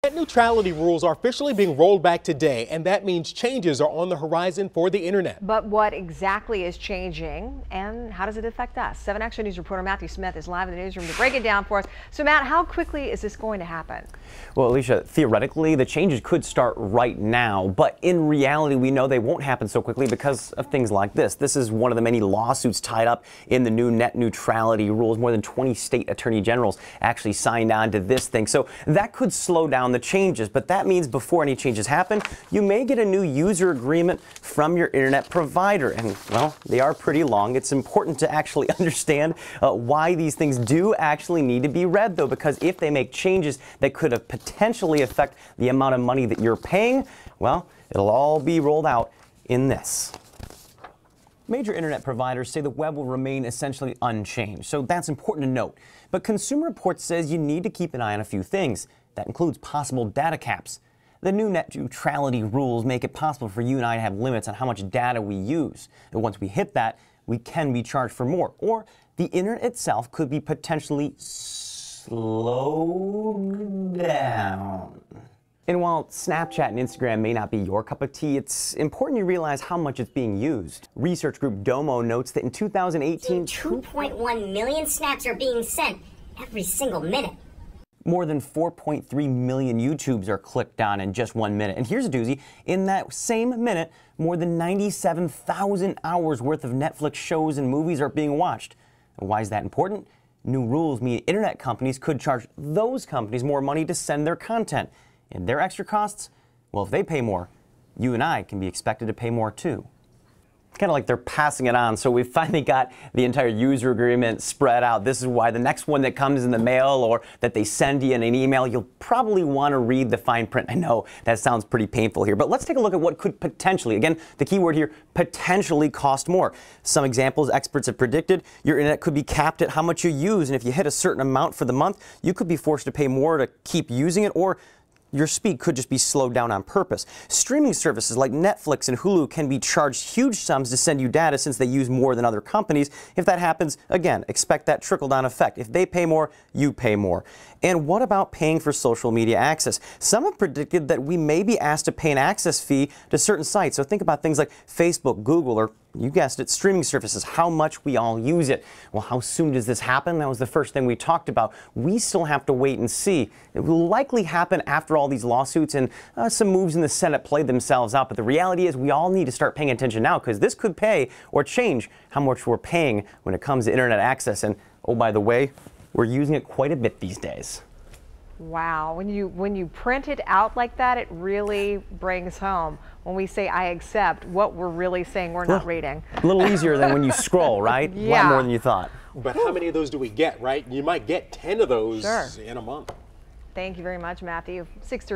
Net neutrality rules are officially being rolled back today, and that means changes are on the horizon for the internet. But what exactly is changing, and how does it affect us? 7 Action News reporter Matthew Smith is live in the newsroom to break it down for us. So Matt, how quickly is this going to happen? Well, Alicia, theoretically, the changes could start right now, but in reality, we know they won't happen so quickly because of things like this. This is one of the many lawsuits tied up in the new net neutrality rules. More than 20 state attorney generals actually signed on to this thing. So that could slow down the changes, but that means before any changes happen, you may get a new user agreement from your internet provider. And, well, they are pretty long. It's important to actually understand why these things do actually need to be read, though, because if they make changes that could have potentially affect the amount of money that you're paying, well, it'll all be rolled out in this. Major internet providers say the web will remain essentially unchanged, so that's important to note. But Consumer Reports says you need to keep an eye on a few things. That includes possible data caps. The new net neutrality rules make it possible for you and I to have limits on how much data we use. And once we hit that, we can be charged for more. Or the internet itself could be potentially slowed down. And while Snapchat and Instagram may not be your cup of tea, it's important you realize how much it's being used. Research group Domo notes that in 2018, 2.1 million snaps are being sent every single minute. More than 4.3 million YouTubes are clicked on in just 1 minute. And here's a doozy. In that same minute, more than 97,000 hours worth of Netflix shows and movies are being watched. And why is that important? New rules mean internet companies could charge those companies more money to send their content. And their extra costs? Well, if they pay more, you and I can be expected to pay more too. Kind of like they're passing it on, so we finally got the entire user agreement spread out. This is why the next one that comes in the mail or that they send you in an email, you'll probably want to read the fine print. I know that sounds pretty painful here, but let's take a look at what could potentially, again, the key word here, potentially cost more. Some examples experts have predicted your internet could be capped at how much you use, and if you hit a certain amount for the month, you could be forced to pay more to keep using it, or your speed could just be slowed down on purpose. Streaming services like Netflix and Hulu can be charged huge sums to send you data since they use more than other companies. If that happens, again, expect that trickle-down effect. If they pay more, you pay more. And what about paying for social media access? Some have predicted that we may be asked to pay an access fee to certain sites. So think about things like Facebook, Google, or you guessed it, streaming services, how much we all use it. Well, how soon does this happen? That was the first thing we talked about. We still have to wait and see. It will likely happen after all these lawsuits and some moves in the Senate played themselves out. But the reality is we all need to start paying attention now, because this could pay or change how much we're paying when it comes to internet access. And oh, by the way, we're using it quite a bit these days. Wow, when you print it out like that, it really brings home when we say I accept what we're really saying we're not reading. A little easier than when you scroll, right? Yeah. A lot more than you thought. But how many of those do we get, right? You might get 10 of those in a month. Thank you very much, Matthew. 6:30.